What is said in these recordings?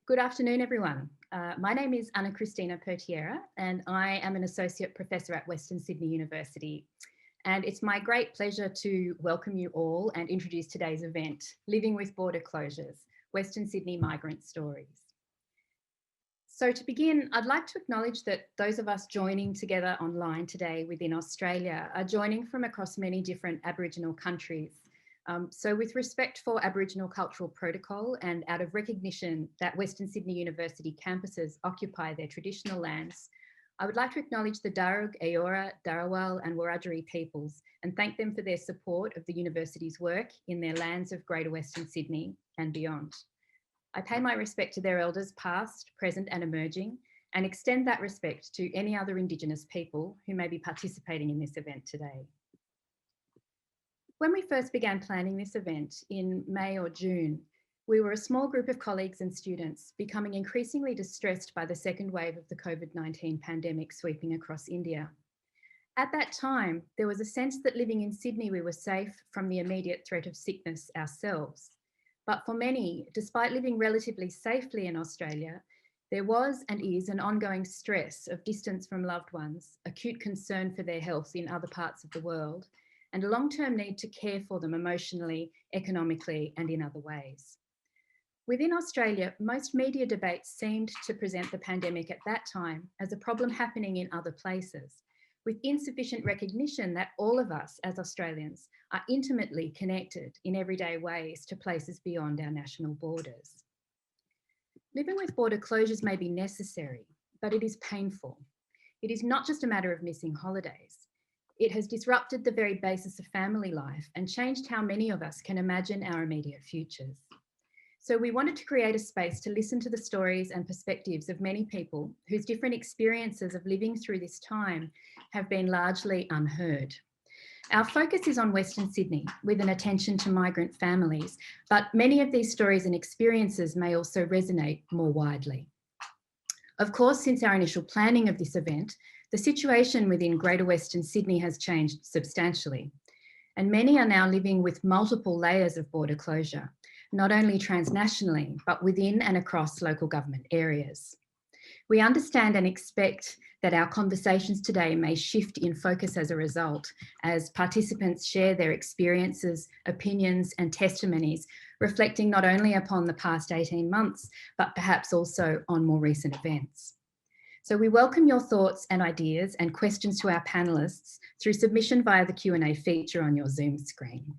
Good afternoon, everyone. My name is Anna Cristina Pertiera, and I am an Associate Professor at Western Sydney University. And it's my great pleasure to welcome you all and introduce today's event, Living with Border Closures, Western Sydney Migrant Stories. So to begin, I'd like to acknowledge that those of us joining together online today within Australia are joining from across many different Aboriginal countries. So with respect for Aboriginal cultural protocol and out of recognition that Western Sydney University campuses occupy their traditional lands, I would like to acknowledge the Darug, Eora, Darawal and Wiradjuri peoples and thank them for their support of the university's work in their lands of Greater Western Sydney and beyond. I pay my respect to their elders past, present and emerging, and extend that respect to any other Indigenous people who may be participating in this event today. When we first began planning this event in May or June, we were a small group of colleagues and students becoming increasingly distressed by the second wave of the COVID-19 pandemic sweeping across India. At that time, there was a sense that living in Sydney, we were safe from the immediate threat of sickness ourselves. But for many, despite living relatively safely in Australia, there was and is an ongoing stress of distance from loved ones, acute concern for their health in other parts of the world, and a long-term need to care for them emotionally, economically, and in other ways. Within Australia, most media debates seemed to present the pandemic at that time as a problem happening in other places, with insufficient recognition that all of us as Australians are intimately connected in everyday ways to places beyond our national borders. Living with border closures may be necessary, but it is painful. It is not just a matter of missing holidays. It has disrupted the very basis of family life and changed how many of us can imagine our immediate futures. So we wanted to create a space to listen to the stories and perspectives of many people whose different experiences of living through this time have been largely unheard. Our focus is on Western Sydney with an attention to migrant families, but many of these stories and experiences may also resonate more widely. Of course, since our initial planning of this event, the situation within Greater Western Sydney has changed substantially, and many are now living with multiple layers of border closure, not only transnationally, but within and across local government areas. We understand and expect that our conversations today may shift in focus as a result, as participants share their experiences, opinions, and testimonies, reflecting not only upon the past 18 months, but perhaps also on more recent events. So we welcome your thoughts and ideas and questions to our panellists through submission via the Q&A feature on your Zoom screen.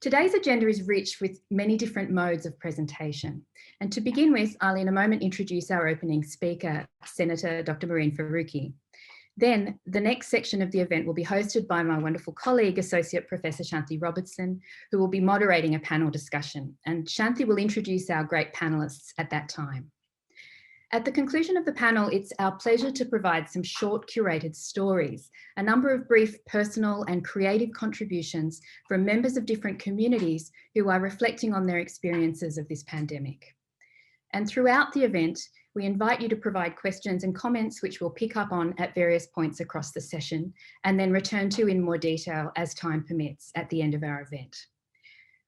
Today's agenda is rich with many different modes of presentation. And to begin with, I'll in a moment introduce our opening speaker, Senator Dr. Mehreen Faruqi. Then the next section of the event will be hosted by my wonderful colleague, Associate Professor Shanti Robertson, who will be moderating a panel discussion. And Shanti will introduce our great panellists at that time. At the conclusion of the panel, it's our pleasure to provide some short curated stories, a number of brief personal and creative contributions from members of different communities who are reflecting on their experiences of this pandemic. And throughout the event, we invite you to provide questions and comments which we'll pick up on at various points across the session and then return to in more detail as time permits at the end of our event.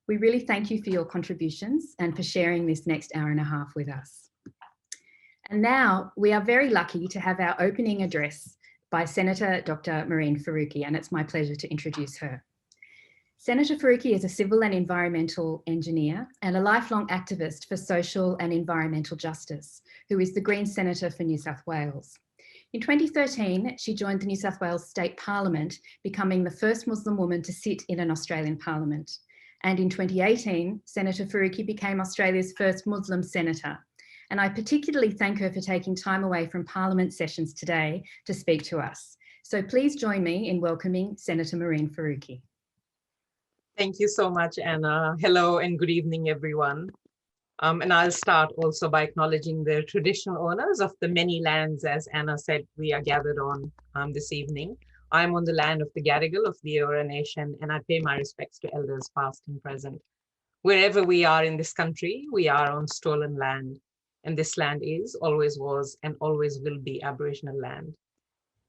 We really thank you for your contributions and for sharing this next hour and a half with us. And now we are very lucky to have our opening address by Senator Dr. Mehreen Faruqi, and it's my pleasure to introduce her. Senator Faruqi is a civil and environmental engineer and a lifelong activist for social and environmental justice, who is the Green Senator for New South Wales. In 2013, she joined the New South Wales State Parliament, becoming the first Muslim woman to sit in an Australian Parliament. And in 2018, Senator Faruqi became Australia's first Muslim senator. And I particularly thank her for taking time away from Parliament sessions today to speak to us. So please join me in welcoming Senator Mehreen Faruqi. Thank you so much, Anna. Hello and good evening, everyone. And I'll start also by acknowledging the traditional owners of the many lands, as Anna said, we are gathered on this evening. I'm on the land of the Gadigal of the Eora Nation, and I pay my respects to elders past and present. Wherever we are in this country, we are on stolen land. And this land is, always was, and always will be Aboriginal land.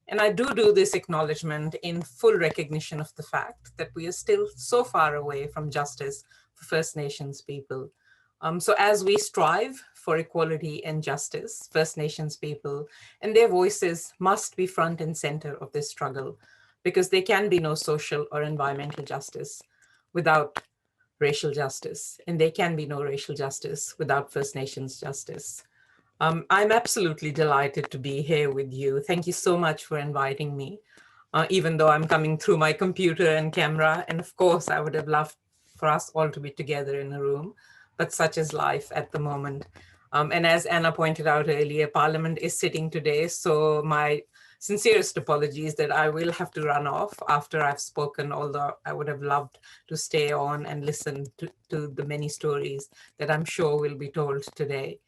And I do this acknowledgement in full recognition of the fact that we are still so far away from justice for First Nations people. So as we strive for equality and justice, First Nations people, and their voices must be front and center of this struggle, because there can be no social or environmental justice without racial justice, and there can be no racial justice without First Nations justice. I'm absolutely delighted to be here with you. Thank you so much for inviting me, even though I'm coming through my computer and camera. And of course, I would have loved for us all to be together in a room, but such is life at the moment. And as Anna pointed out earlier, Parliament is sitting today, so my sincerest apologies that I will have to run off after I've spoken, although I would have loved to stay on and listen to the many stories that I'm sure will be told today.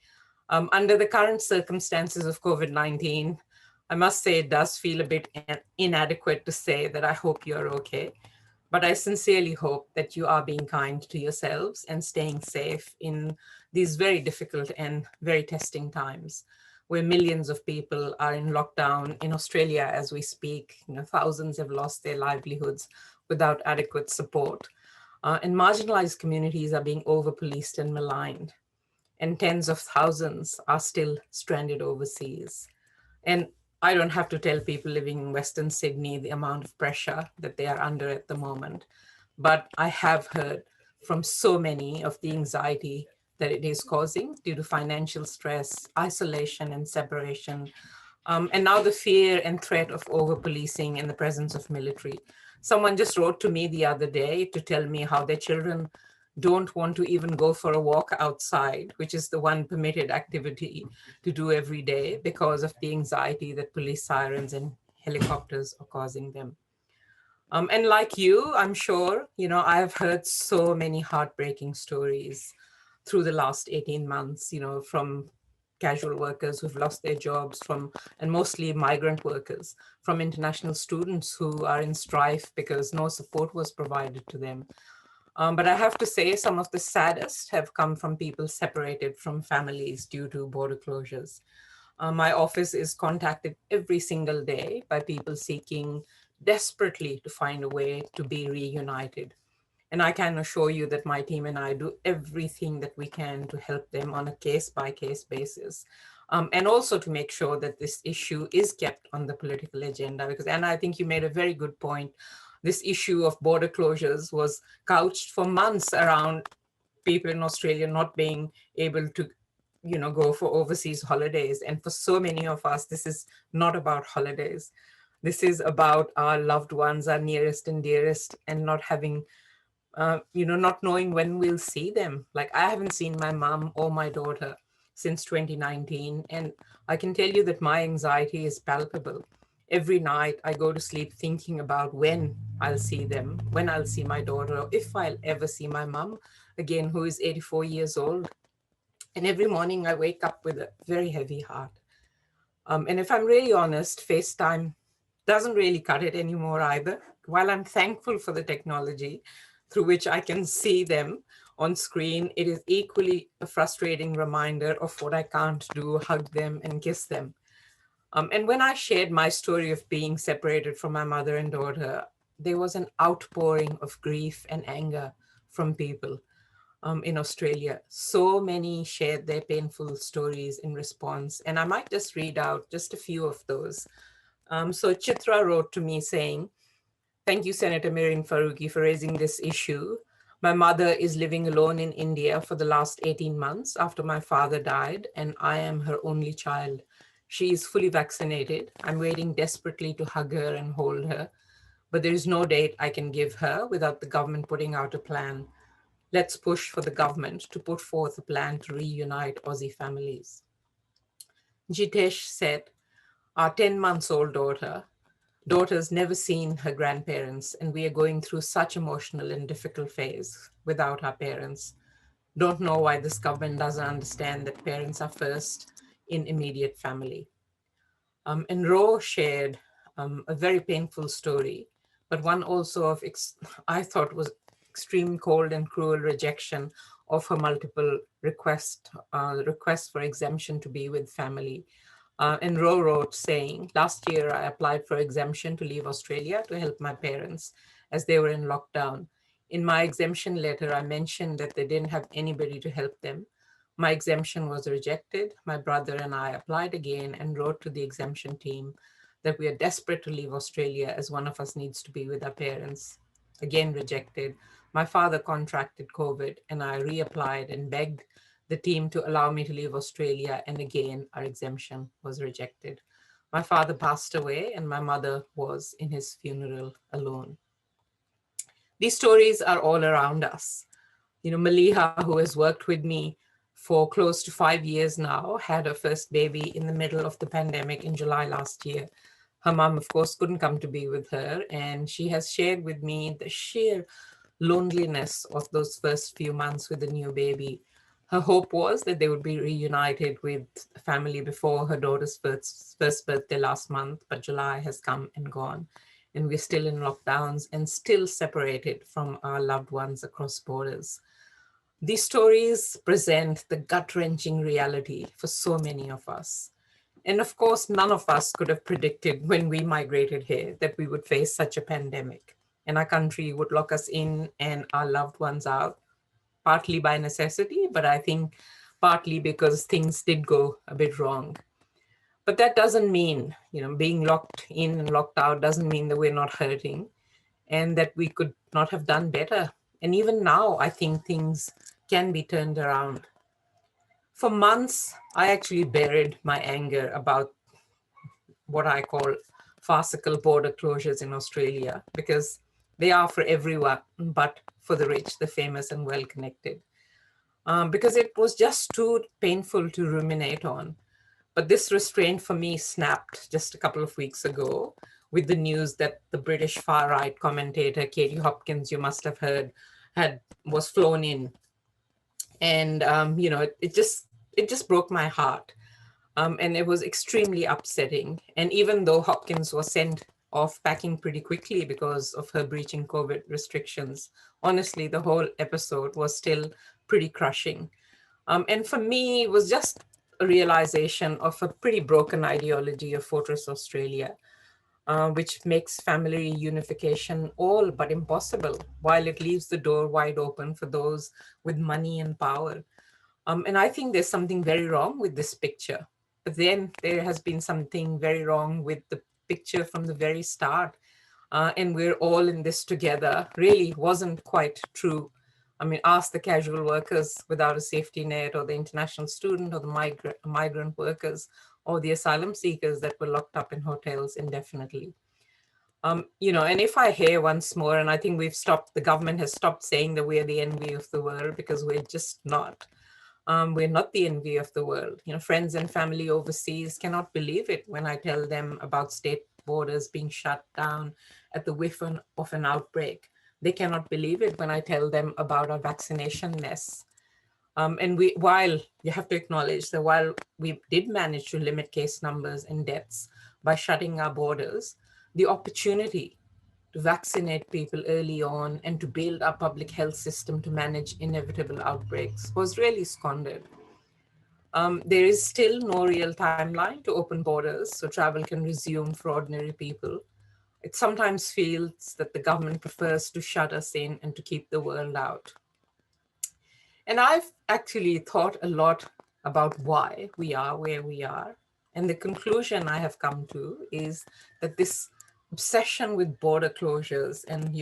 Under the current circumstances of COVID-19, I must say it does feel a bit inadequate to say that I hope you're okay. But I sincerely hope that you are being kind to yourselves and staying safe in these very difficult and very testing times, where millions of people are in lockdown in Australia as we speak. Thousands have lost their livelihoods without adequate support. And marginalized communities are being over-policed and maligned. And tens of thousands are still stranded overseas. And I don't have to tell people living in Western Sydney the amount of pressure that they are under at the moment, but I have heard from so many of the anxiety that it is causing due to financial stress, isolation and separation, and now the fear and threat of over-policing in the presence of military. Someone just wrote to me the other day to tell me how their children don't want to even go for a walk outside, which is the one permitted activity to do every day because of the anxiety that police sirens and helicopters are causing them. And like you, I'm sure, I have heard so many heartbreaking stories through the last 18 months, from casual workers who've lost their jobs, and mostly migrant workers, from international students who are in strife because no support was provided to them. But I have to say some of the saddest have come from people separated from families due to border closures. My office is contacted every single day by people seeking desperately to find a way to be reunited. And I can assure you that my team and I do everything that we can to help them on a case-by-case basis. And also to make sure that this issue is kept on the political agenda, because Anna, I think you made a very good point. This issue of border closures was couched for months around people in Australia not being able to go for overseas holidays. And for so many of us, this is not about holidays. This is about our loved ones, our nearest and dearest, and not having, not knowing when we'll see them. Like, I haven't seen my mom or my daughter since 2019. And I can tell you that my anxiety is palpable. Every night I go to sleep thinking about when I'll see them, when I'll see my daughter, or if I'll ever see my mom again, who is 84 years old. And every morning I wake up with a very heavy heart. And if I'm really honest, FaceTime doesn't really cut it anymore either. While I'm thankful for the technology through which I can see them on screen, it is equally a frustrating reminder of what I can't do, hug them and kiss them. And when I shared my story of being separated from my mother and daughter, there was an outpouring of grief and anger from people in Australia. So many shared their painful stories in response. And I might just read out just a few of those. So Chitra wrote to me saying, "Thank you, Senator Mirin Faruqi, for raising this issue. My mother is living alone in India for the last 18 months after my father died, and I am her only child. She is fully vaccinated. I'm waiting desperately to hug her and hold her, but there is no date I can give her without the government putting out a plan. Let's push for the government to put forth a plan to reunite Aussie families." Jitesh said, "Our 10 months old daughter's never seen her grandparents, and we are going through such emotional and difficult phase without our parents. Don't know why this government doesn't understand that parents are first in immediate family." And Ro shared a very painful story, but one also of, I thought was extreme cold and cruel rejection of her multiple requests for exemption to be with family. And Ro wrote saying, "Last year I applied for exemption to leave Australia to help my parents as they were in lockdown. In my exemption letter, I mentioned that they didn't have anybody to help them, My exemption was rejected. My brother and I applied again and wrote to the exemption team that we are desperate to leave Australia as one of us needs to be with our parents. Again rejected. My father contracted COVID and I reapplied and begged the team to allow me to leave Australia, and again our exemption was rejected. My father passed away and my mother was in his funeral alone. These stories are all around us. Maliha, who has worked with me for close to 5 years now, had her first baby in the middle of the pandemic in July last year. Her mom, of course, couldn't come to be with her, and she has shared with me the sheer loneliness of those first few months with the new baby. Her hope was that they would be reunited with family before her daughter's first birthday last month, but July has come and gone, and we're still in lockdowns and still separated from our loved ones across borders. These stories present the gut-wrenching reality for so many of us. And of course, none of us could have predicted when we migrated here that we would face such a pandemic and our country would lock us in and our loved ones out, partly by necessity, but I think partly because things did go a bit wrong. But that doesn't mean, being locked in and locked out doesn't mean that we're not hurting and that we could not have done better. And even now, I think things can be turned around. For months, I actually buried my anger about what I call farcical border closures in Australia because they are for everyone, but for the rich, the famous, and well connected. Because it was just too painful to ruminate on. But this restraint for me snapped just a couple of weeks ago with the news that the British far right commentator Katie Hopkins, you must have heard, was flown in, and it just broke my heart, and it was extremely upsetting. And even though Hopkins was sent off packing pretty quickly because of her breaching COVID restrictions, honestly, the whole episode was still pretty crushing. And for me, it was just a realization of a pretty broken ideology of Fortress Australia, which makes family unification all but impossible, while it leaves the door wide open for those with money and power. And I think there's something very wrong with this picture. But then there has been something very wrong with the picture from the very start. And we're all in this together really wasn't quite true. I mean, ask the casual workers without a safety net, or the international student, or the migrant workers, or the asylum seekers that were locked up in hotels indefinitely. And if I hear once more, and I think the government has stopped saying that we're the envy of the world, because we're just not. We're not the envy of the world. Friends and family overseas cannot believe it when I tell them about state borders being shut down at the whiff of an outbreak. They cannot believe it when I tell them about our vaccination mess. While you have to acknowledge that while we did manage to limit case numbers and deaths by shutting our borders, the opportunity to vaccinate people early on and to build our public health system to manage inevitable outbreaks was really squandered. There is still no real timeline to open borders so travel can resume for ordinary people. It sometimes feels that the government prefers to shut us in and to keep the world out. And I've actually thought a lot about why we are where we are. And the conclusion I have come to is that this obsession with border closures and,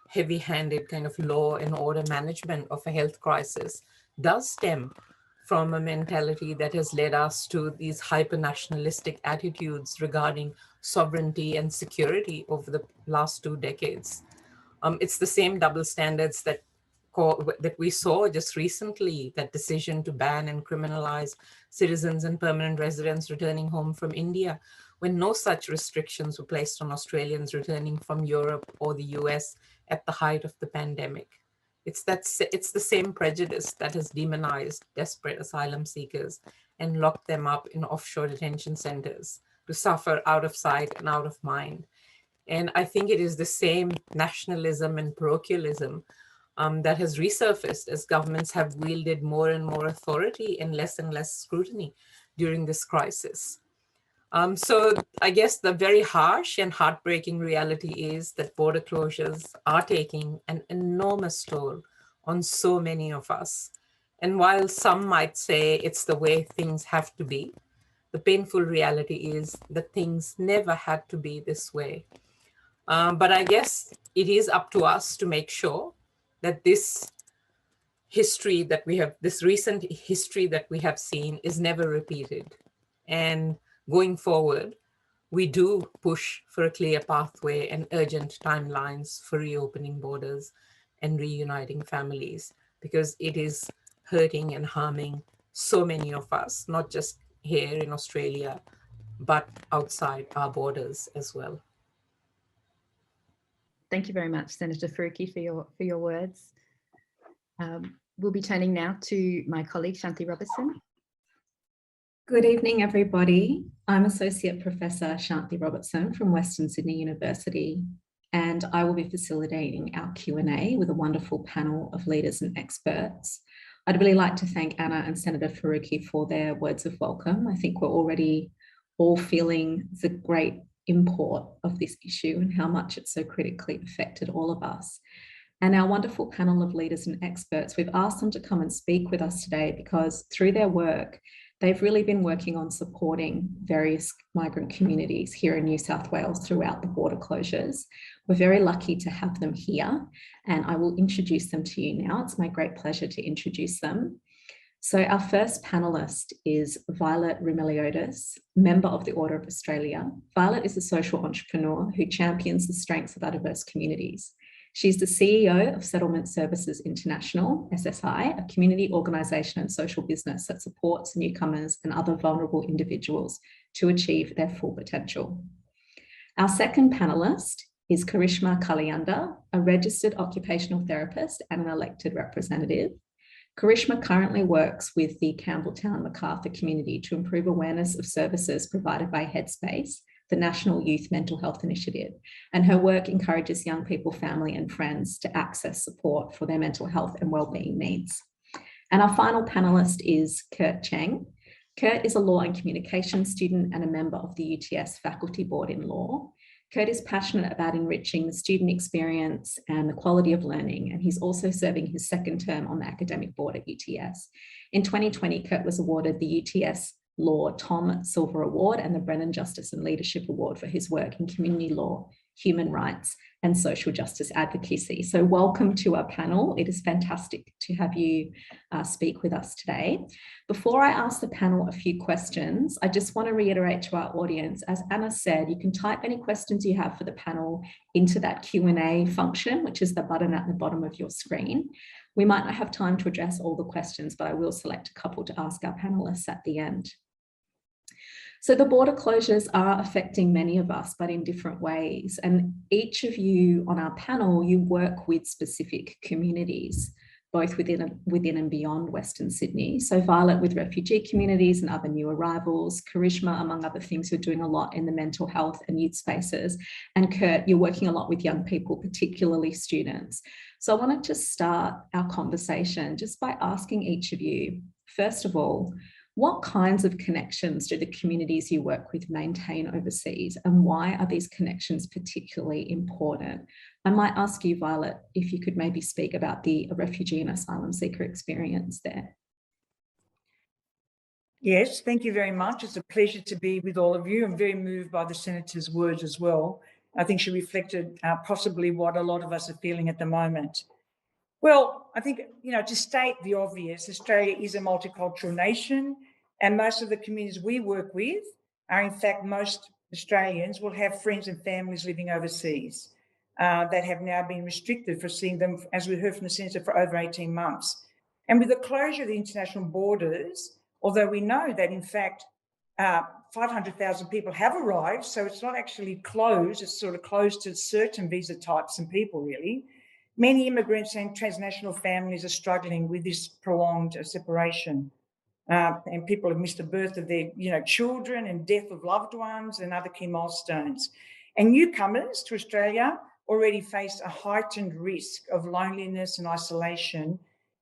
heavy-handed kind of law and order management of a health crisis does stem from a mentality that has led us to these hyper-nationalistic attitudes regarding sovereignty and security over the last 2 decades. It's the same double standards that we saw just recently, that decision to ban and criminalize citizens and permanent residents returning home from India, when no such restrictions were placed on Australians returning from Europe or the US at the height of the pandemic. It's the same prejudice that has demonized desperate asylum seekers and locked them up in offshore detention centers to suffer out of sight and out of mind. And I think it is the same nationalism and parochialism that has resurfaced as governments have wielded more and more authority and less scrutiny during this crisis. So I guess the very harsh and heartbreaking reality is that border closures are taking an enormous toll on so many of us. And while some might say it's the way things have to be, the painful reality is that things never had to be this way. But I guess it is up to us to make sure that this history that we have, this recent history that we have seen, is never repeated. And going forward, we do push for a clear pathway and urgent timelines for reopening borders and reuniting families, because it is hurting and harming so many of us, not just here in Australia, but outside our borders as well. Thank you very much, Senator Faruqi, for your words. We'll be turning now to my colleague, Shanti Robertson. Good evening, everybody. I'm Associate Professor Shanti Robertson from Western Sydney University, and I will be facilitating our Q&A with a wonderful panel of leaders and experts. I'd really like to thank Anna and Senator Faruqi for their words of welcome. I think we're already all feeling the great import of this issue and how much it's so critically affected all of us. And our wonderful panel of leaders and experts, we've asked them to come and speak with us today because through their work, they've really been working on supporting various migrant communities here in New South Wales throughout the border closures. We're very lucky to have them here, and I will introduce them to you now. It's my great pleasure to introduce them. So our first panelist is Violet Rimiliotis, member of the Order of Australia. Violet is a social entrepreneur who champions the strengths of our diverse communities. She's the CEO of Settlement Services International, SSI, a community organisation and social business that supports newcomers and other vulnerable individuals to achieve their full potential. Our second panellist is Karishma Kalyanda, a registered occupational therapist and an elected representative. Karishma currently works with the Campbelltown Macarthur community to improve awareness of services provided by Headspace, the National Youth Mental Health Initiative, and her work encourages young people, family and friends to access support for their mental health and wellbeing needs. And our final panellist is Kurt Cheng. Kurt is a law and communication student and a member of the UTS Faculty Board in Law. Kurt is passionate about enriching the student experience and the quality of learning, and he's also serving his second term on the academic board at UTS. In 2020, Kurt was awarded the UTS Law Tom Silver Award and the Brennan Justice and Leadership Award for his work in community law, human rights, and social justice advocacy. So welcome to our panel. It is fantastic to have you speak with us today. Before I ask the panel a few questions, I just want to reiterate to our audience, as Anna said, you can type any questions you have for the panel into that Q&A function, which is the button at the bottom of your screen. We might not have time to address all the questions, but I will select a couple to ask our panelists at the end. So the border closures are affecting many of us, but in different ways. And each of you on our panel, you work with specific communities, both within and beyond Western Sydney. So Violet with refugee communities and other new arrivals, Karishma, among other things, you're doing a lot in the mental health and youth spaces. And Kurt, you're working a lot with young people, particularly students. So I wanted to start our conversation just by asking each of you, first of all, what kinds of connections do the communities you work with maintain overseas, and why are these connections particularly important? I might ask you, Violet, if you could maybe speak about the refugee and asylum seeker experience there. Yes, thank you very much. It's a pleasure to be with all of you. I'm very moved by the Senator's words as well. I think she reflected possibly what a lot of us are feeling at the moment. Well, I think, to state the obvious, Australia is a multicultural nation, and most of the communities we work with are, in fact, most Australians will have friends and families living overseas that have now been restricted for seeing them, as we heard from the Senator, for over 18 months. And with the closure of the international borders, although we know that, in fact, 500,000 people have arrived, so it's not actually closed, it's sort of closed to certain visa types and people, really. Many immigrants and transnational families are struggling with this prolonged separation. And people have missed the birth of their children and death of loved ones and other key milestones. And newcomers to Australia already face a heightened risk of loneliness and isolation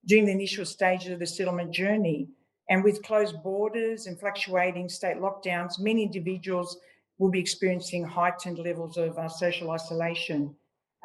during the initial stages of the settlement journey. And with closed borders and fluctuating state lockdowns, many individuals will be experiencing heightened levels of social isolation.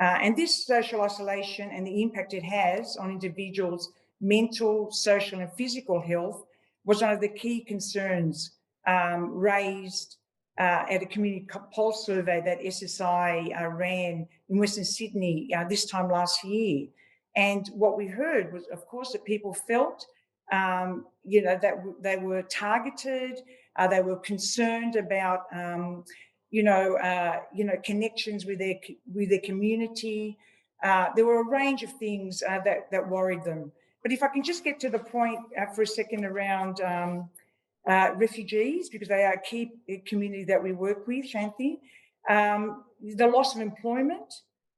And this social isolation and the impact it has on individuals mental, social and physical health was one of the key concerns raised at a community pulse survey that SSI ran in Western Sydney this time last year. And what we heard was, of course, that people felt, that they were targeted, they were concerned about, connections with their community. There were a range of things that worried them. But if I can just get to the point for a second around refugees, because they are a key community that we work with, Shanti. The loss of employment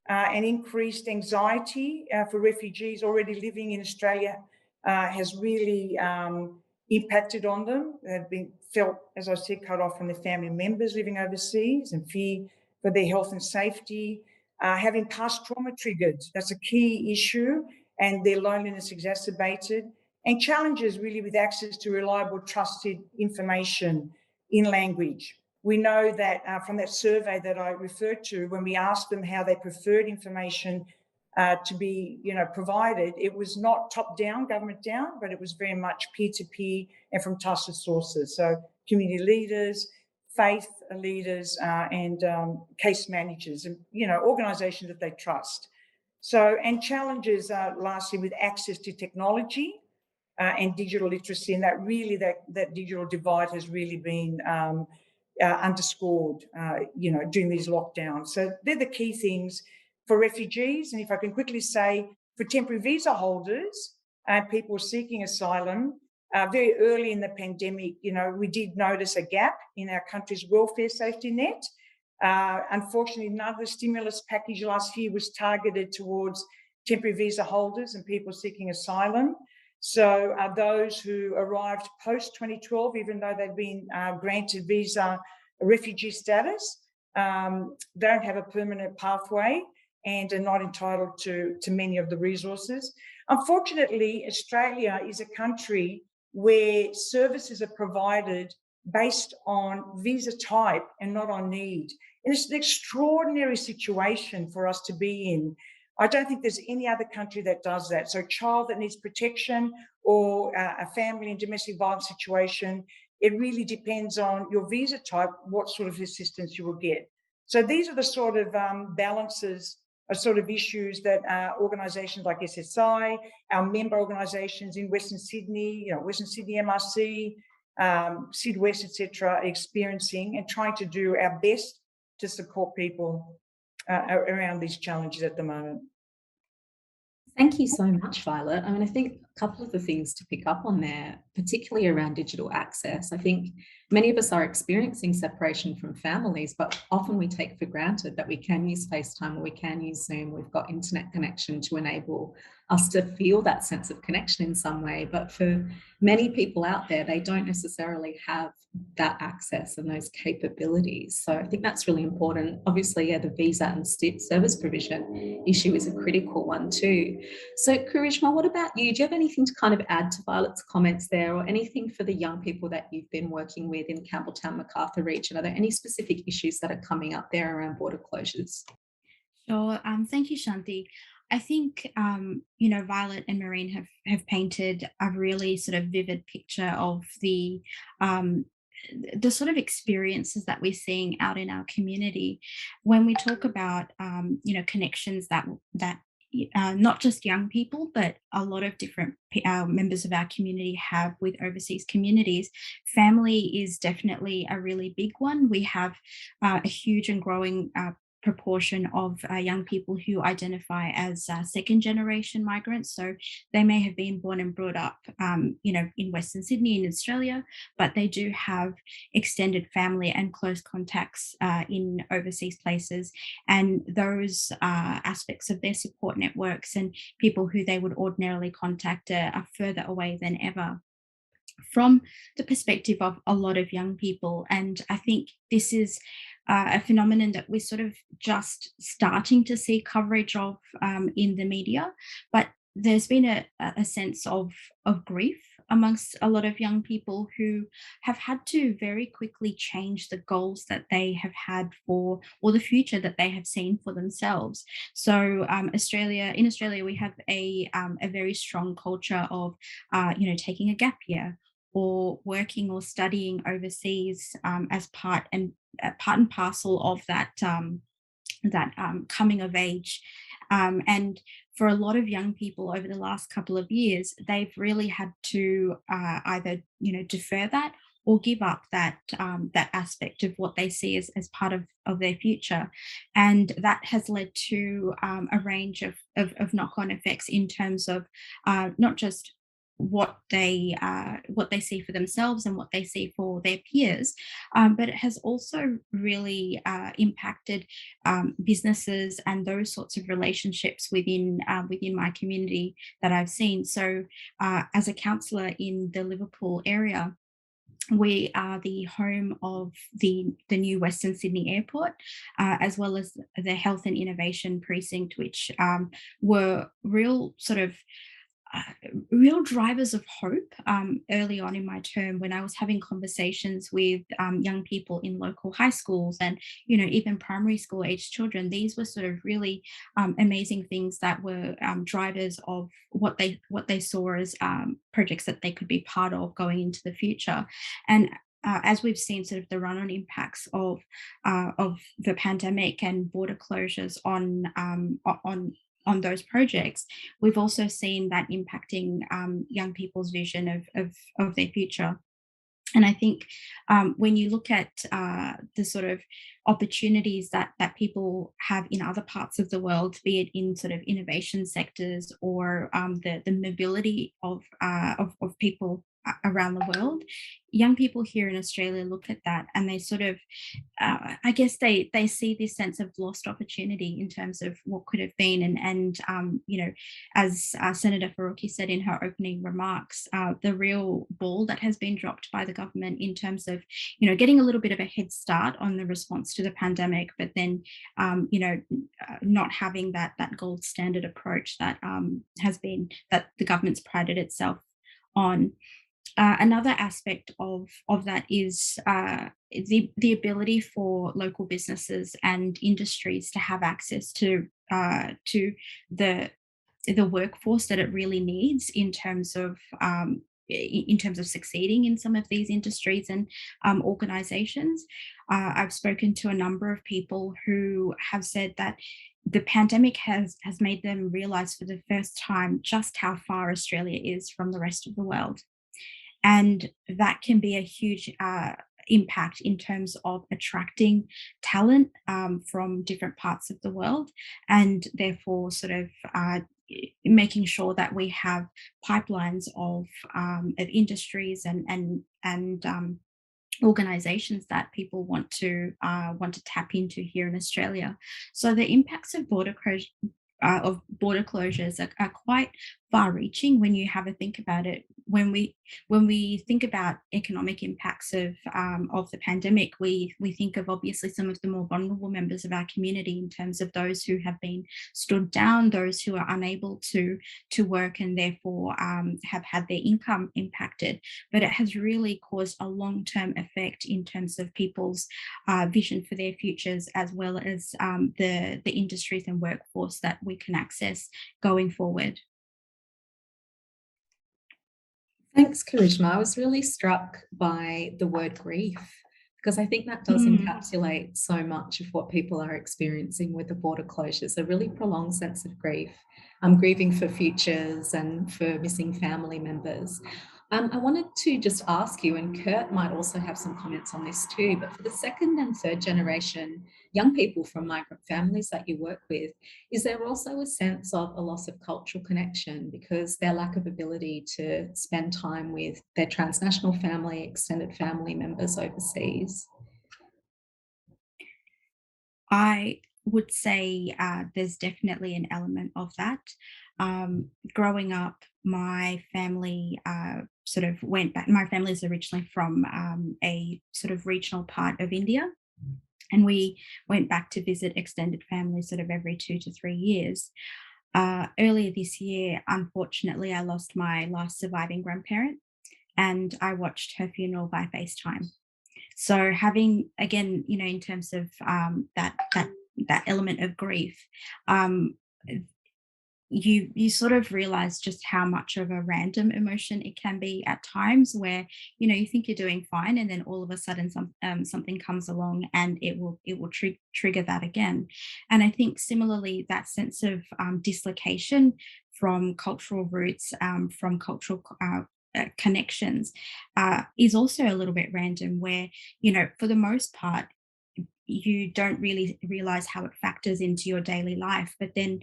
and increased anxiety for refugees already living in Australia has really impacted on them. They've been felt, as I said, cut off from their family members living overseas, and fear for their health and safety. Having past trauma triggered, that's a key issue, and their loneliness exacerbated. And challenges really with access to reliable, trusted information in language. We know that from that survey that I referred to, when we asked them how they preferred information to be provided, it was not top-down, government-down, but it was very much peer-to-peer and from trusted sources. So community leaders, faith leaders, and case managers, and organisations that they trust. So, and challenges lastly with access to technology and digital literacy, and that digital divide has really been underscored, during these lockdowns. So they're the key things for refugees. And if I can quickly say, for temporary visa holders and people seeking asylum, very early in the pandemic, we did notice a gap in our country's welfare safety net. Unfortunately, none of the stimulus package last year was targeted towards temporary visa holders and people seeking asylum. So those who arrived post-2012, even though they'd been granted visa refugee status, don't have a permanent pathway and are not entitled to many of the resources. Unfortunately, Australia is a country where services are provided based on visa type and not on need. And it's an extraordinary situation for us to be in. I don't think there's any other country that does that. So a child that needs protection or a family in domestic violence situation, it really depends on your visa type, what sort of assistance you will get. So these are the sort of balances, sort of issues that organisations like SSI, our member organisations in Western Sydney, Western Sydney MRC, Syd West, etc., are experiencing, and trying to do our best to support people around these challenges at the moment. Thank you so much, Violet. I think a couple of the things to pick up on there, particularly around digital access. I think many of us are experiencing separation from families, but often we take for granted that we can use FaceTime or we can use Zoom. We've got internet connection to enable us to feel that sense of connection in some way. But for many people out there, they don't necessarily have that access and those capabilities. So I think that's really important. Obviously, the visa and service provision issue is a critical one too. So Karishma, what about you? Do you have anything to kind of add to Violet's comments there, or anything for the young people that you've been working with in Campbelltown, Macarthur region? Are there any specific issues that are coming up there around border closures? Sure. Thank you, Shanti. I think, Violet and Maureen have painted a really sort of vivid picture of the sort of experiences that we're seeing out in our community when we talk about, connections that not just young people, but a lot of different members of our community have with overseas communities. Family is definitely a really big one. We have a huge and growing proportion of young people who identify as second generation migrants. So they may have been born and brought up, in Western Sydney in Australia, but they do have extended family and close contacts in overseas places. And those aspects of their support networks and people who they would ordinarily contact are further away than ever, from the perspective of a lot of young people. And I think this is a phenomenon that we're sort of just starting to see coverage of in the media, but there's been a sense of grief amongst a lot of young people who have had to very quickly change the goals that they have had for, or the future that they have seen for themselves. So in Australia, we have a very strong culture of, taking a gap year or working or studying overseas as part and parcel of that coming of age. And for a lot of young people over the last couple of years, they've really had to either defer that or give up that aspect of what they see as part of their future. And that has led to a range of knock-on effects in terms of not just what they see for themselves and what they see for their peers, but it has also really impacted businesses and those sorts of relationships within my community that I've seen. So, as a counsellor in the Liverpool area, we are the home of the new Western Sydney Airport, as well as the Health and Innovation Precinct, which were real sort of real drivers of hope early on in my term, when I was having conversations with young people in local high schools and even primary school age children. These were sort of really amazing things that were drivers of what they saw as projects that they could be part of going into the future. And as we've seen sort of the run-on impacts of the pandemic and border closures on those projects, we've also seen that impacting young people's vision of their future. And I think when you look at the sort of opportunities that people have in other parts of the world, be it in sort of innovation sectors or the mobility of people around the world, young people here in Australia look at that and they sort of, I guess they see this sense of lost opportunity in terms of what could have been. And as Senator Faruqi said in her opening remarks, the real ball that has been dropped by the government in terms of, getting a little bit of a head start on the response to the pandemic, but then, not having that gold standard approach that that the government's prided itself on. Another aspect of that is the ability for local businesses and industries to have access to the workforce that it really needs in terms of succeeding in some of these industries and organizations. I've spoken to a number of people who have said that the pandemic has made them realize for the first time just how far Australia is from the rest of the world. And that can be a huge impact in terms of attracting talent from different parts of the world, and therefore sort of making sure that we have pipelines of industries and organizations that people want to tap into here in Australia. So the impacts of border closures are quite far-reaching when you have a think about it. When we think about economic impacts of the pandemic, we think of obviously some of the more vulnerable members of our community in terms of those who have been stood down, those who are unable to work and therefore have had their income impacted. But it has really caused a long-term effect in terms of people's vision for their futures, as well as the industries and workforce that we can access going forward. Thanks, Karishma. I was really struck by the word grief, because I think that does encapsulate so much of what people are experiencing with the border closures, a really prolonged sense of grief. I'm grieving for futures and for missing family members. I wanted to just ask you, and Kurt might also have some comments on this too, but for the second and third generation young people from migrant families that you work with, is there also a sense of a loss of cultural connection because their lack of ability to spend time with their transnational family, extended family members overseas? I would say there's definitely an element of that. Growing up, my family sort of went back. My family is originally from a sort of regional part of India, and we went back to visit extended family sort of every 2 to 3 years. Earlier this year, unfortunately, I lost my last surviving grandparent. and I watched her funeral by FaceTime. So having, again, in terms of that element of grief, you sort of realize just how much of a random emotion it can be at times, where you think you're doing fine, and then all of a sudden something comes along and it will trigger that again. And I think similarly, that sense of dislocation from cultural roots, from cultural connections, is also a little bit random, where for the most part you don't really realize how it factors into your daily life. But then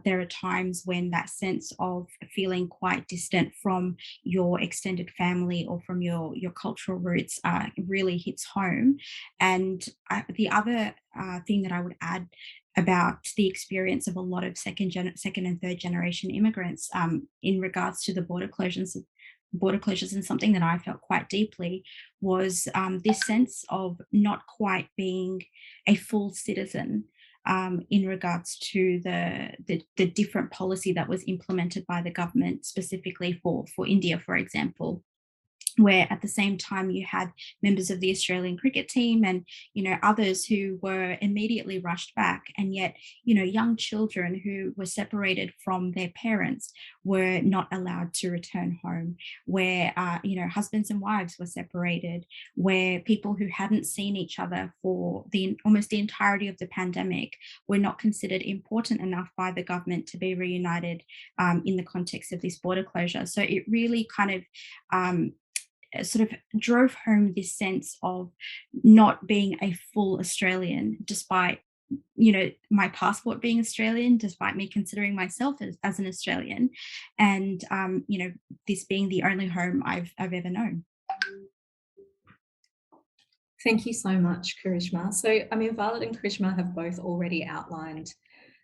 there are times when that sense of feeling quite distant from your extended family or from your cultural roots really hits home. And the other thing that I would add about the experience of a lot of second and third generation immigrants, in regards to the border closures, and something that I felt quite deeply was this sense of not quite being a full citizen, in regards to the different policy that was implemented by the government, specifically for India, for example, where at the same time you had members of the Australian cricket team and others who were immediately rushed back, and yet young children who were separated from their parents were not allowed to return home, where husbands and wives were separated, where people who hadn't seen each other for almost the entirety of the pandemic were not considered important enough by the government to be reunited, in the context of this border closure. So it really kind of sort of drove home this sense of not being a full Australian, despite my passport being Australian, despite me considering myself as an Australian, and this being the only home I've ever known. Thank you so much, Karishma. So, Violet and Karishma have both already outlined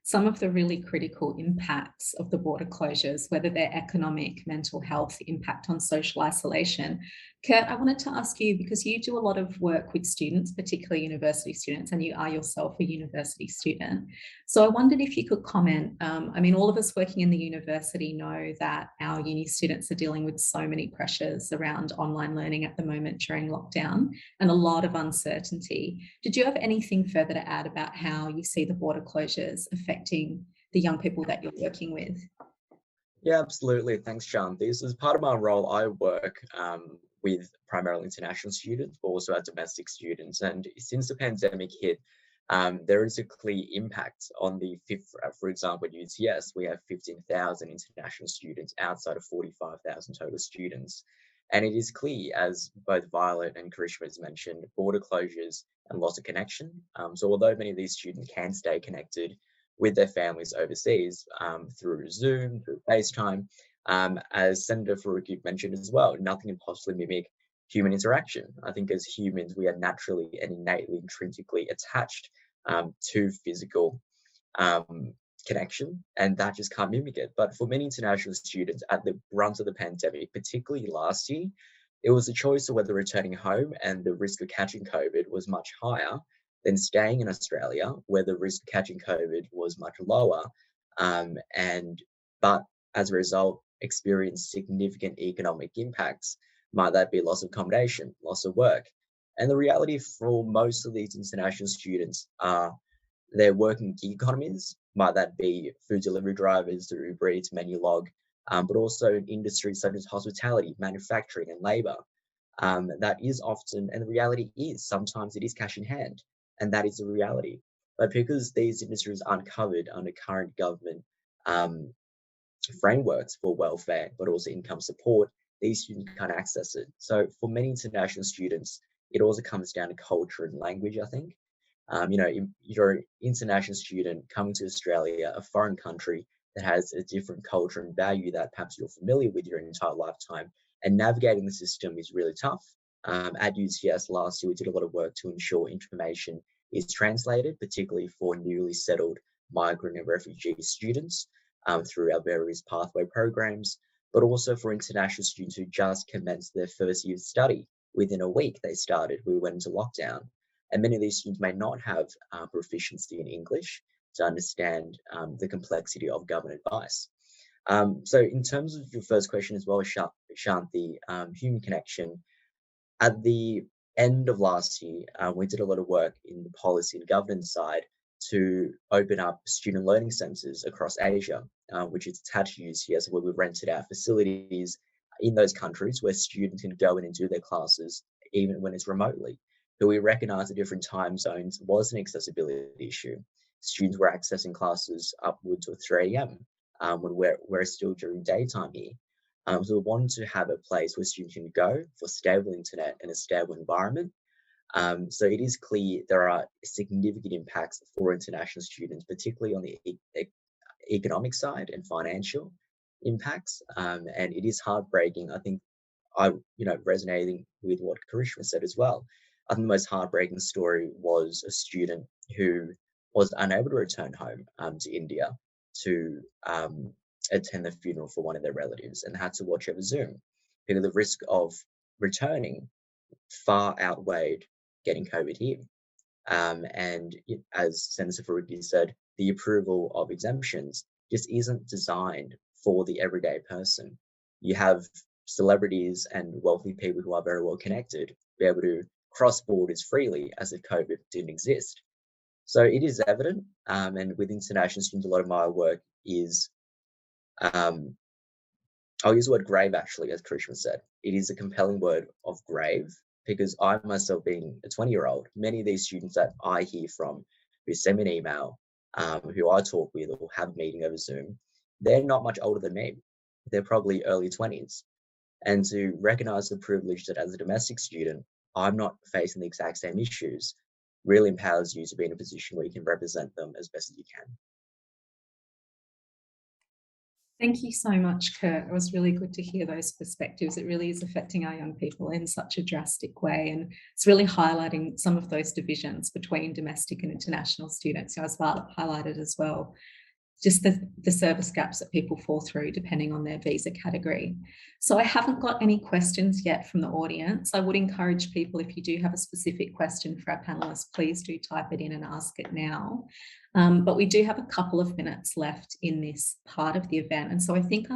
some of the really critical impacts of the border closures, whether they're economic, mental health, impact on social isolation. Kurt, I wanted to ask you, because you do a lot of work with students, particularly university students, and you are yourself a university student. So I wondered if you could comment. All of us working in the university know that our uni students are dealing with so many pressures around online learning at the moment during lockdown, and a lot of uncertainty. Did you have anything further to add about how you see the border closures affecting the young people that you're working with? Yeah, absolutely. Thanks, Shanti. So as part of my role, I work with primarily international students, but also our domestic students. And since the pandemic hit, there is a clear impact on for example, at UTS, we have 15,000 international students outside of 45,000 total students. And it is clear, as both Violet and Karishma has mentioned, border closures and loss of connection. So although many of these students can stay connected with their families overseas through Zoom, through FaceTime, as Senator Faruqi mentioned as well, nothing can possibly mimic human interaction. I think as humans, we are naturally and innately, intrinsically attached to physical connection, and that just can't mimic it. But for many international students at the brunt of the pandemic, particularly last year, it was a choice of whether returning home and the risk of catching COVID was much higher than staying in Australia, where the risk of catching COVID was much lower, but as a result, experienced significant economic impacts. Might that be loss of accommodation, loss of work? And the reality for most of these international students are they're working gig economies. Might that be food delivery drivers through Uber Eats, Menulog, but also in industries such as hospitality, manufacturing, and labor. That is often, and the reality is sometimes it is cash in hand. And that is the reality. But because these industries aren't covered under current government frameworks for welfare, but also income support, these students can't access it. So for many international students, it also comes down to culture and language, I think. You're an international student coming to Australia, a foreign country that has a different culture and value that perhaps you're familiar with your entire lifetime, and navigating the system is really tough. At UTS last year, we did a lot of work to ensure information is translated, particularly for newly settled migrant and refugee students through our various pathway programs, but also for international students who just commenced their first year of study. Within a week they started, we went into lockdown. And many of these students may not have proficiency in English to understand the complexity of government advice. So in terms of your first question as well, Shanti, human connection. At the end of last year, we did a lot of work in the policy and governance side to open up student learning centres across Asia, which is attached to UCS, where we've rented out facilities in those countries where students can go in and do their classes, even when it's remotely. But we recognise that different time zones was an accessibility issue. Students were accessing classes upwards of 3 a.m. When we're still during daytime here. So we wanted to have a place where students can go for stable internet and a stable environment. So it is clear there are significant impacts for international students, particularly on the economic side and financial impacts. And it is heartbreaking. I think resonating with what Karishma said as well. I think the most heartbreaking story was a student who was unable to return home to India to attend the funeral for one of their relatives and had to watch over Zoom because the risk of returning far outweighed getting COVID here. And as Senator Faruqi said, the approval of exemptions just isn't designed for the everyday person. You have celebrities and wealthy people who are very well connected be able to cross borders freely as if COVID didn't exist. So it is evident, and with international students, a lot of my work is, I'll use the word grave actually, as Karishma said. It is a compelling word of grave because I myself being a 20-year-old, many of these students that I hear from who send me an email, who I talk with or have a meeting over Zoom, they're not much older than me. They're probably early 20s. And to recognize the privilege that as a domestic student, I'm not facing the exact same issues really empowers you to be in a position where you can represent them as best as you can. Thank you so much, Kurt. It was really good to hear those perspectives. It really is affecting our young people in such a drastic way. And it's really highlighting some of those divisions between domestic and international students, as Violet highlighted as well. Just the service gaps that people fall through depending on their visa category. So I haven't got any questions yet from the audience. I would encourage people, if you do have a specific question for our panelists, please do type it in and ask it now. But we do have a couple of minutes left in this part of the event. And so I think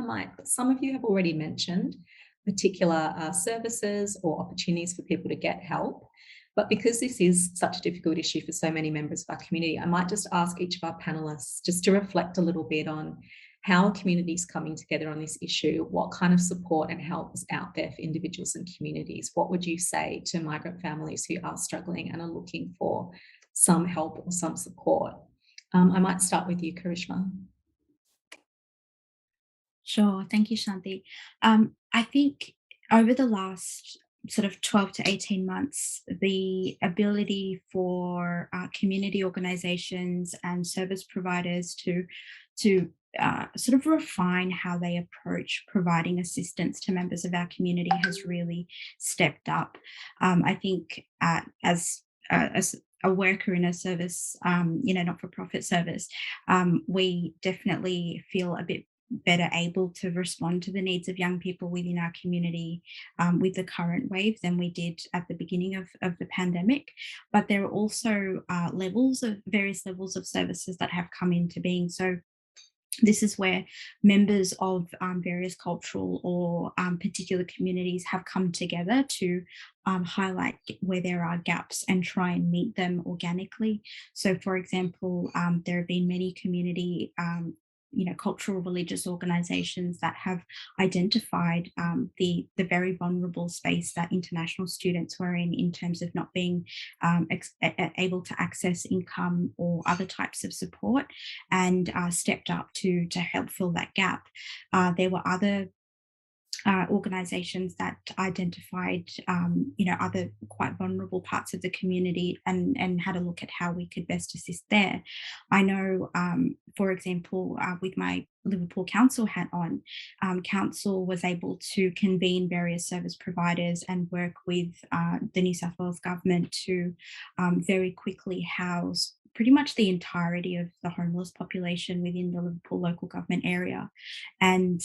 some of you have already mentioned particular services or opportunities for people to get help. But because this is such a difficult issue for so many members of our community, I might just ask each of our panelists just to reflect a little bit on how communities coming together on this issue, what kind of support and help is out there for individuals and communities. What would you say to migrant families who are struggling and are looking for some help or some support? I might start with you, Karishma. Sure. Thank you, Shanti. I think over the last sort of 12 to 18 months, the ability for community organizations and service providers to sort of refine how they approach providing assistance to members of our community has really stepped up. I think as a worker in a service, not-for-profit service, we definitely feel a bit better able to respond to the needs of young people within our community with the current wave than we did at the beginning of the pandemic. But there are also various levels of services that have come into being. So this is where members of various cultural or particular communities have come together to highlight where there are gaps and try and meet them organically. So, for example, there have been many community cultural religious organizations that have identified the very vulnerable space that international students were in terms of not being able to access income or other types of support, and stepped up to help fill that gap. There were other organizations that identified other quite vulnerable parts of the community and had a look at how we could best assist there. I know, for example, with my Liverpool Council hat on, Council was able to convene various service providers and work with the New South Wales government to very quickly house pretty much the entirety of the homeless population within the Liverpool local government area. And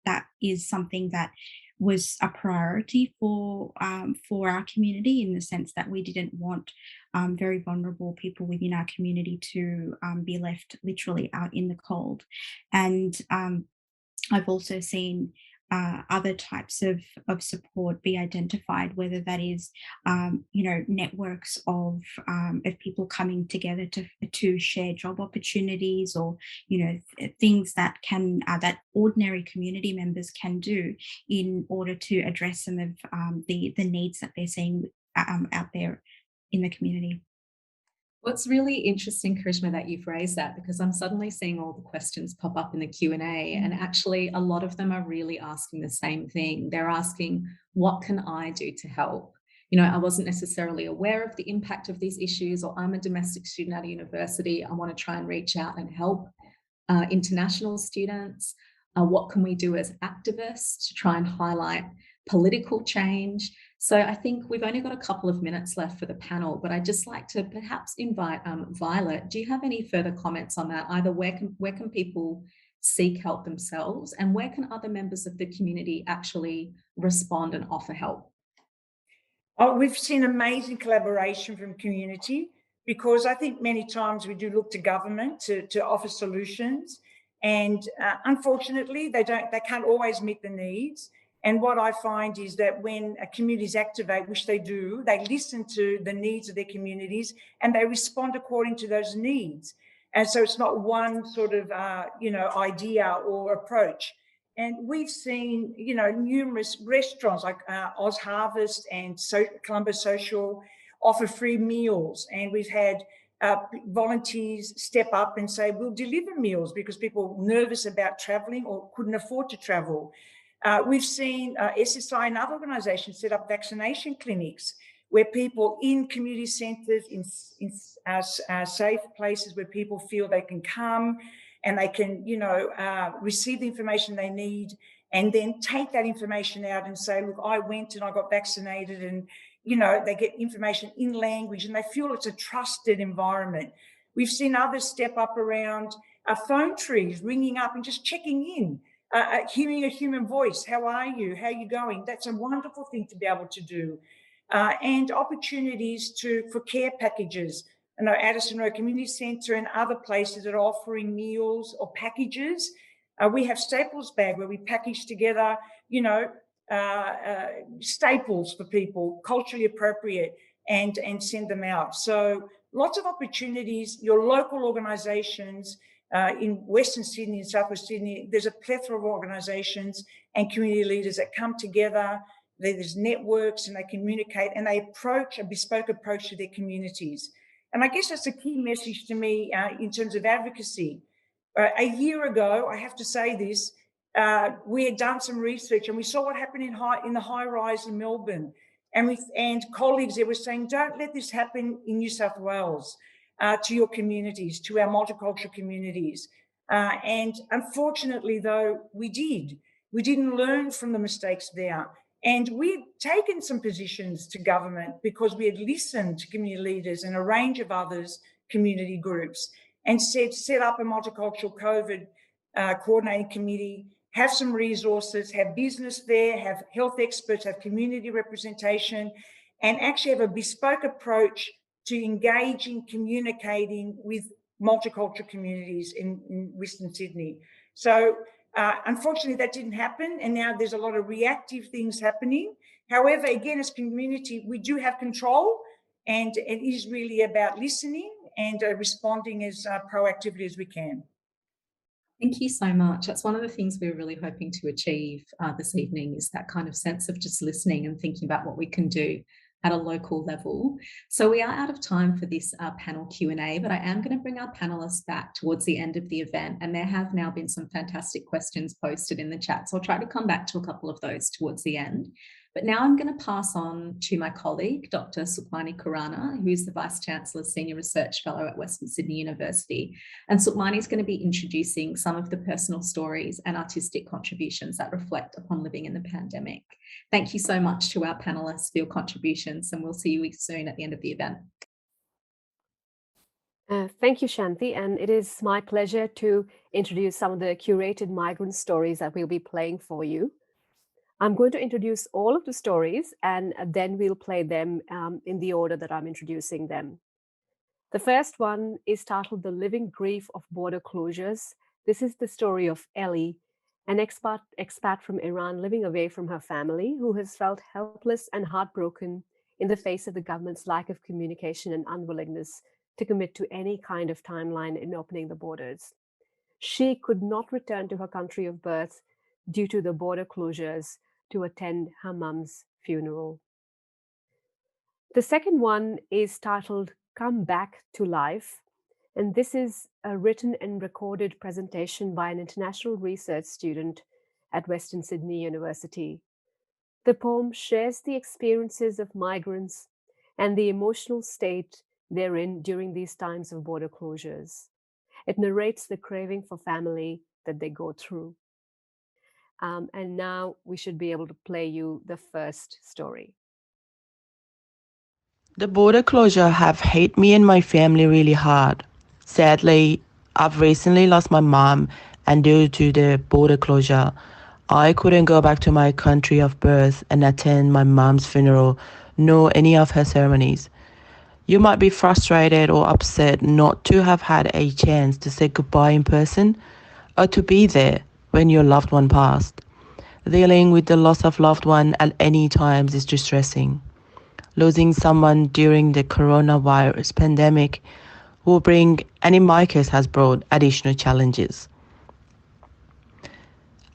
that is something that was a priority for our community, in the sense that we didn't want very vulnerable people within our community to be left literally out in the cold. And I've also seen other types of support be identified, whether that is, networks of people coming together to share job opportunities, or, things that can that ordinary community members can do in order to address some of the needs that they're seeing out there in the community. Well, it's really interesting, Karishma, that you've raised that, because I'm suddenly seeing all the questions pop up in the Q&A, and actually a lot of them are really asking the same thing. They're asking, what can I do to help? I wasn't necessarily aware of the impact of these issues, or I'm a domestic student at a university. I want to try and reach out and help international students. What can we do as activists to try and highlight political change? So I think we've only got a couple of minutes left for the panel, but I'd just like to perhaps invite Violet. Do you have any further comments on that? Either where can people seek help themselves, and where can other members of the community actually respond and offer help? Oh, we've seen amazing collaboration from community, because I think many times we do look to government to offer solutions, and unfortunately they can't always meet the needs. And what I find is that when communities activate, which they do, they listen to the needs of their communities and they respond according to those needs. And so it's not one sort of, idea or approach. And we've seen, numerous restaurants like Oz Harvest and Columbus Social offer free meals. And we've had volunteers step up and say, we'll deliver meals, because people were nervous about traveling or couldn't afford to travel. We've seen SSI and other organizations set up vaccination clinics where people in community centers, in safe places where people feel they can come and they can, receive the information they need, and then take that information out and say, look, I went and I got vaccinated, and, they get information in language and they feel it's a trusted environment. We've seen others step up around phone trees, ringing up and just checking in. Hearing a human voice, how are you? How are you going? That's a wonderful thing to be able to do. And opportunities for care packages. Addison Road Community Centre and other places that are offering meals or packages. We have Staples Bag, where we package together, staples for people, culturally appropriate, and send them out. So lots of opportunities. Your local organisations, in Western Sydney and Southwest Sydney, there's a plethora of organisations and community leaders that come together. There's networks, and they communicate, and they approach a bespoke approach to their communities. And I guess that's a key message to me in terms of advocacy. A year ago, I have to say this, we had done some research and we saw what happened in the high rise in Melbourne. And colleagues there were saying, don't let this happen in New South Wales. To your communities, to our multicultural communities. And unfortunately, though, we did. We didn't learn from the mistakes there. And we'd taken some positions to government because we had listened to community leaders and a range of others, community groups, and set up a multicultural COVID coordinating committee, have some resources, have business there, have health experts, have community representation, and actually have a bespoke approach to engaging, communicating with multicultural communities in Western Sydney. So unfortunately, that didn't happen. And now there's a lot of reactive things happening. However, again, as community, we do have control, and it is really about listening and responding as proactively as we can. Thank you so much. That's one of the things we're really hoping to achieve this evening, is that kind of sense of just listening and thinking about what we can do at a local level. So we are out of time for this panel Q&A, but I am going to bring our panelists back towards the end of the event, and there have now been some fantastic questions posted in the chat. So I'll try to come back to a couple of those towards the end. But now I'm going to pass on to my colleague, Dr. Sukhmani Khurana, who is the Vice-Chancellor's Senior Research Fellow at Western Sydney University. And Sukhmani is going to be introducing some of the personal stories and artistic contributions that reflect upon living in the pandemic. Thank you so much to our panelists for your contributions, and we'll see you soon at the end of the event. Thank you, Shanti. And it is my pleasure to introduce some of the curated migrant stories that we'll be playing for you. I'm going to introduce all of the stories, and then we'll play them in the order that I'm introducing them. The first one is titled The Living Grief of Border Closures. This is the story of Ellie, an expat from Iran living away from her family who has felt helpless and heartbroken in the face of the government's lack of communication and unwillingness to commit to any kind of timeline in opening the borders. She could not return to her country of birth due to the border closures to attend her mum's funeral. The second one is titled Come Back to Life, and this is a written and recorded presentation by an international research student at Western Sydney University. The poem shares the experiences of migrants and the emotional state they're in during these times of border closures. It narrates the craving for family that they go through. And now we should be able to play you the first story. The border closure have hit me and my family really hard. Sadly, I've recently lost my mom, and due to the border closure, I couldn't go back to my country of birth and attend my mom's funeral nor any of her ceremonies. You might be frustrated or upset not to have had a chance to say goodbye in person or to be there when your loved one passed. Dealing with the loss of loved one at any time is distressing. Losing someone during the coronavirus pandemic will bring, and in my case has brought, additional challenges.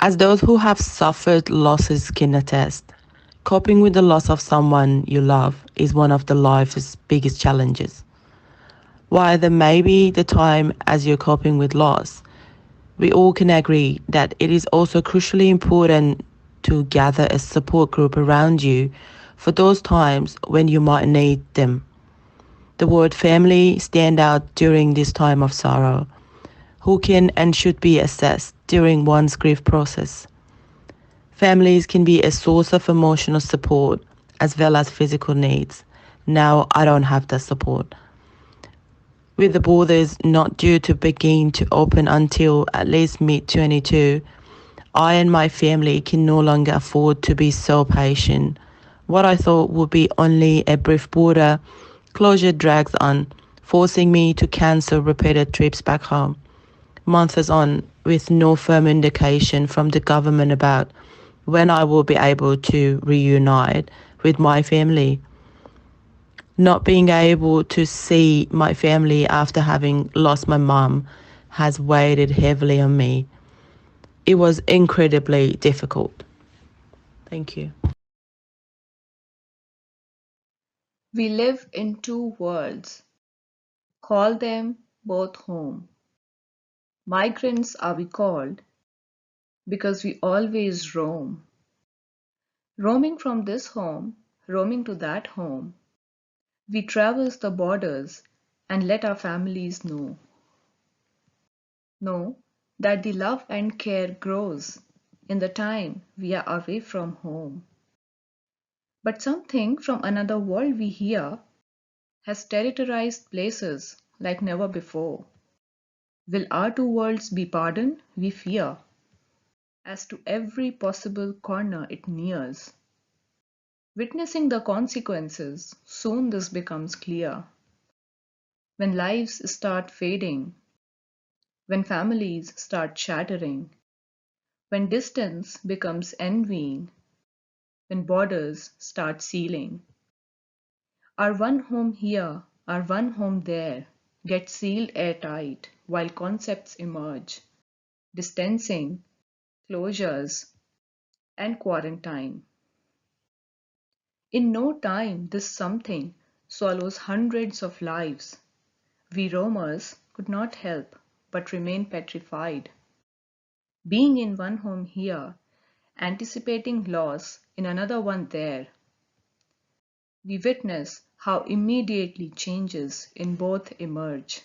As those who have suffered losses can attest, coping with the loss of someone you love is one of the life's biggest challenges. While there may be the time as you're coping with loss, we all can agree that it is also crucially important to gather a support group around you for those times when you might need them. The word family stand out during this time of sorrow, who can and should be assessed during one's grief process. Families can be a source of emotional support as well as physical needs. Now I don't have that support. With the borders not due to begin to open until at least mid-22, I and my family can no longer afford to be so patient. What I thought would be only a brief border closure drags on, forcing me to cancel repeated trips back home. Months on, with no firm indication from the government about when I will be able to reunite with my family. Not being able to see my family after having lost my mum has weighed heavily on me. It was incredibly difficult. Thank you. We live in two worlds. Call them both home. Migrants are we called because we always roam. Roaming from this home, roaming to that home. We traverse the borders and let our families know. Know that the love and care grows in the time we are away from home. But something from another world we hear has terrorized places like never before. Will our two worlds be pardoned? We fear. As to every possible corner it nears. Witnessing the consequences, soon this becomes clear. When lives start fading, when families start shattering, when distance becomes envying, when borders start sealing. Our one home here, our one home there, get sealed airtight while concepts emerge. Distancing, closures, and quarantine. In no time, this something swallows hundreds of lives. We roamers could not help but remain petrified. Being in one home here, anticipating loss in another one there, we witness how immediately changes in both emerge.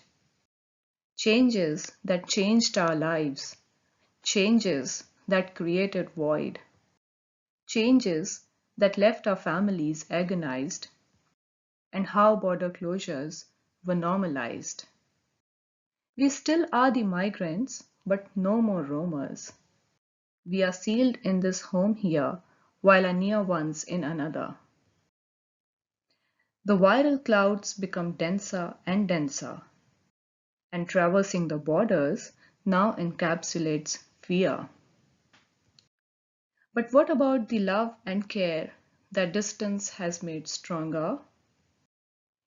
Changes that changed our lives, changes that created void, changes that left our families agonized, and how border closures were normalized. We still are the migrants, but no more roamers. We are sealed in this home here, while our near ones in another. The viral clouds become denser and denser, and traversing the borders now encapsulates fear. But what about the love and care that distance has made stronger?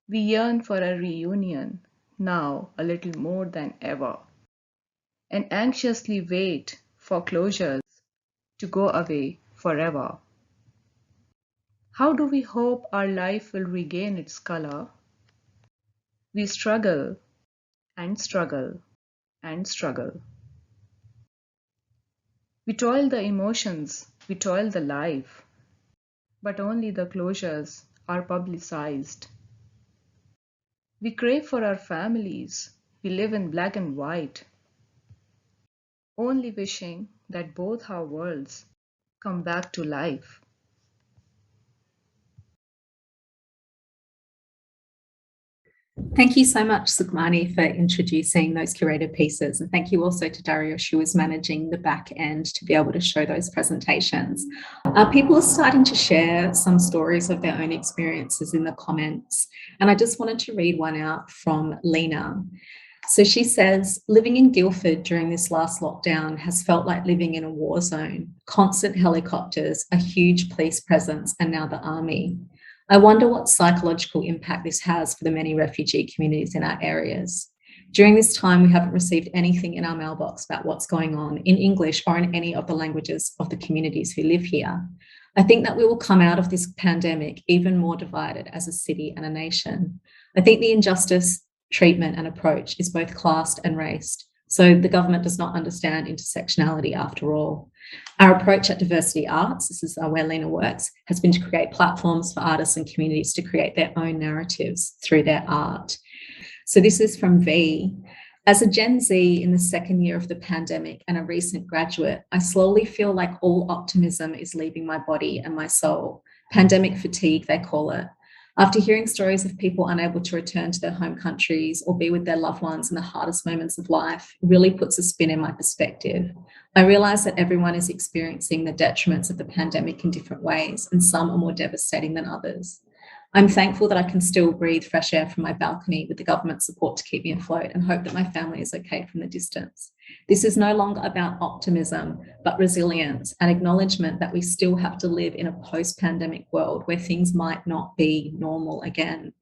We yearn for a reunion now a little more than ever, and anxiously wait for closures to go away forever. How do we hope our life will regain its color? We struggle and struggle and struggle. We toil the emotions, we toil the life, but only the closures are publicized. We crave for our families, we live in black and white, only wishing that both our worlds come back to life. Thank you so much, Sukhmani, for introducing those curated pieces. And thank you also to Dariush, who was managing the back end to be able to show those presentations. People are starting to share some stories of their own experiences in the comments. And I just wanted to read one out from Lena. So she says, living in Guildford during this last lockdown has felt like living in a war zone. Constant helicopters, a huge police presence, and now the army. I wonder what psychological impact this has for the many refugee communities in our areas. During this time, we haven't received anything in our mailbox about what's going on in English or in any of the languages of the communities who live here. I think that we will come out of this pandemic even more divided as a city and a nation. I think the injustice, treatment, and approach is both classed and raced. So the government does not understand intersectionality after all. Our approach at Diversity Arts, this is where Lena works, has been to create platforms for artists and communities to create their own narratives through their art. So this is from V. As a Gen Z in the second year of the pandemic and a recent graduate, I slowly feel like all optimism is leaving my body and my soul. Pandemic fatigue, they call it. After hearing stories of people unable to return to their home countries or be with their loved ones in the hardest moments of life, really puts a spin in my perspective. I realise that everyone is experiencing the detriments of the pandemic in different ways, and some are more devastating than others. I'm thankful that I can still breathe fresh air from my balcony with the government support to keep me afloat, and hope that my family is okay from the distance. This is no longer about optimism, but resilience and acknowledgement that we still have to live in a post-pandemic world where things might not be normal again.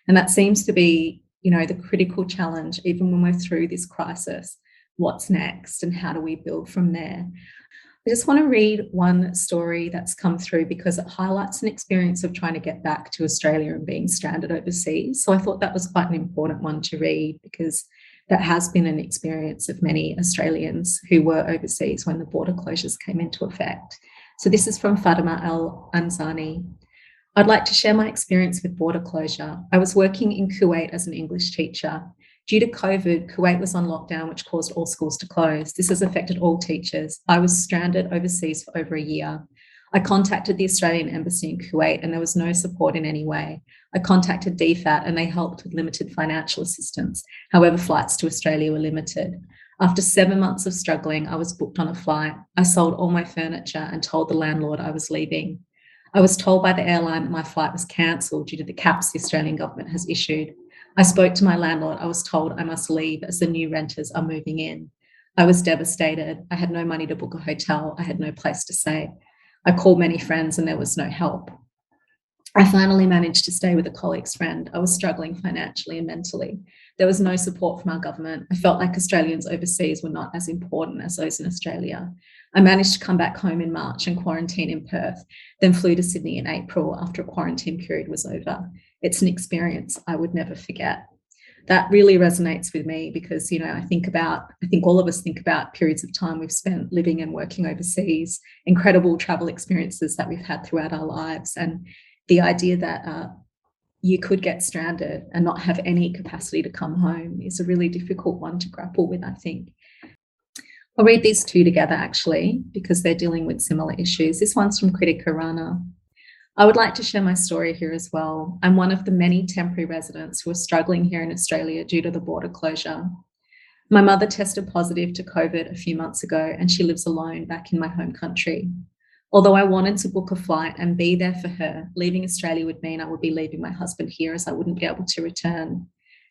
And that seems to be, the critical challenge, even when we're through this crisis. What's next and how do we build from there? I just want to read one story that's come through because it highlights an experience of trying to get back to Australia and being stranded overseas. So I thought that was quite an important one to read because that has been an experience of many Australians who were overseas when the border closures came into effect. So this is from Fatima Al Anzani. I'd like to share my experience with border closure. I was working in Kuwait as an English teacher. Due to COVID, Kuwait was on lockdown, which caused all schools to close. This has affected all teachers. I was stranded overseas for over a year. I contacted the Australian Embassy in Kuwait and there was no support in any way. I contacted DFAT and they helped with limited financial assistance. However, flights to Australia were limited. After 7 months of struggling, I was booked on a flight. I sold all my furniture and told the landlord I was leaving. I was told by the airline that my flight was cancelled due to the caps the Australian government has issued. I spoke to my landlord. I was told I must leave as the new renters are moving in. I was devastated. I had no money to book a hotel. I had no place to stay. I called many friends and there was no help. I finally managed to stay with a colleague's friend. I was struggling financially and mentally. There was no support from our government. I felt like Australians overseas were not as important as those in Australia. I managed to come back home in March and quarantine in Perth, then flew to Sydney in April after a quarantine period was over. It's an experience I would never forget. That really resonates with me because, I think all of us think about periods of time we've spent living and working overseas, incredible travel experiences that we've had throughout our lives. And the idea that you could get stranded and not have any capacity to come home is a really difficult one to grapple with, I think. I'll read these two together actually, because they're dealing with similar issues. This one's from Kritika Rana. I would like to share my story here as well. I'm one of the many temporary residents who are struggling here in Australia due to the border closure. My mother tested positive to COVID a few months ago and she lives alone back in my home country. Although I wanted to book a flight and be there for her, leaving Australia would mean I would be leaving my husband here as I wouldn't be able to return.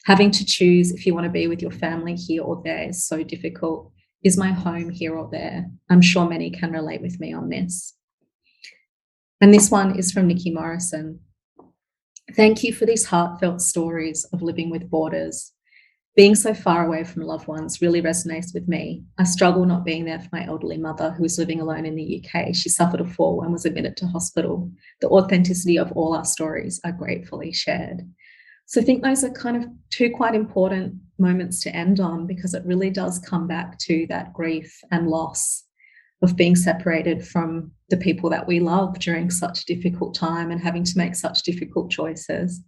Having to choose if you want to be with your family here or there is so difficult. Is my home here or there? I'm sure many can relate with me on this. And this one is from Nikki Morrison. Thank you for these heartfelt stories of living with borders. Being so far away from loved ones really resonates with me. I struggle not being there for my elderly mother who is living alone in the UK. She suffered a fall and was admitted to hospital. The authenticity of all our stories are gratefully shared. So I think those are kind of two quite important moments to end on, because it really does come back to that grief and loss of being separated from the people that we love during such a difficult time and having to make such difficult choices.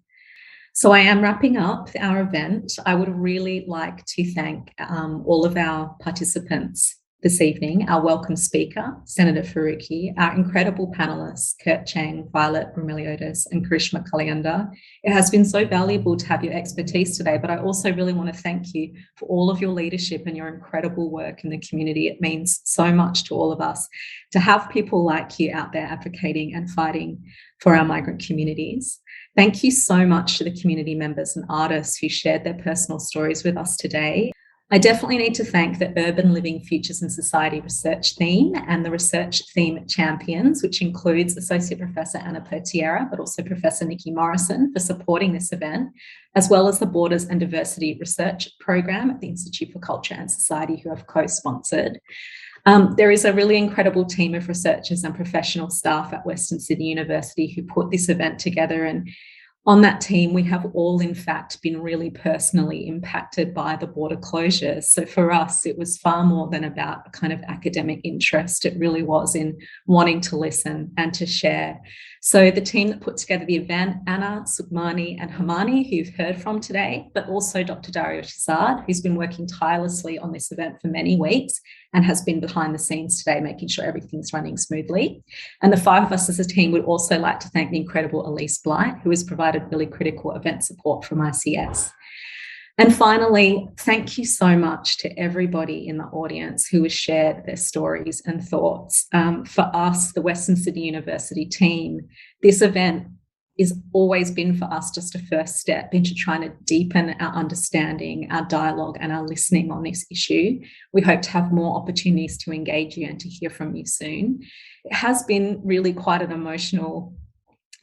So I am wrapping up our event. I would really like to thank all of our participants this evening, our welcome speaker, Senator Faruqi, our incredible panelists, Kurt Chang, Violet Romiliotis, and Karishma Kalyanda. It has been so valuable to have your expertise today, but I also really want to thank you for all of your leadership and your incredible work in the community. It means so much to all of us to have people like you out there advocating and fighting for our migrant communities. Thank you so much to the community members and artists who shared their personal stories with us today. I definitely need to thank the Urban Living Futures in Society research theme and the research theme champions, which includes Associate Professor Anna Pertiera, but also Professor Nikki Morrison, for supporting this event, as well as the Borders and Diversity Research Program at the Institute for Culture and Society, who have co-sponsored. There is a really incredible team of researchers and professional staff at Western Sydney University who put this event together, and on that team, we have all, in fact, been really personally impacted by the border closures. So for us, it was far more than about a kind of academic interest. It really was in wanting to listen and to share. So the team that put together the event, Anna, Sukmani, and Hamani, who you've heard from today, but also Dr. Dario Shazad, who's been working tirelessly on this event for many weeks and has been behind the scenes today, making sure everything's running smoothly. And the five of us as a team would also like to thank the incredible Elise Blight, who has provided really critical event support from ICS. And finally, thank you so much to everybody in the audience who has shared their stories and thoughts. For us, the Western Sydney University team, this event has always been for us just a first step into trying to deepen our understanding, our dialogue, and our listening on this issue. We hope to have more opportunities to engage you and to hear from you soon. It has been really quite an emotional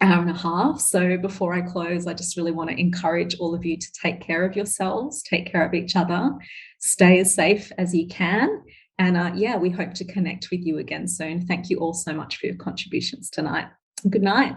hour and a half. So before I close, I just really want to encourage all of you to take care of yourselves, take care of each other, stay as safe as you can. And yeah, we hope to connect with you again soon. Thank you all so much for your contributions tonight. Good night.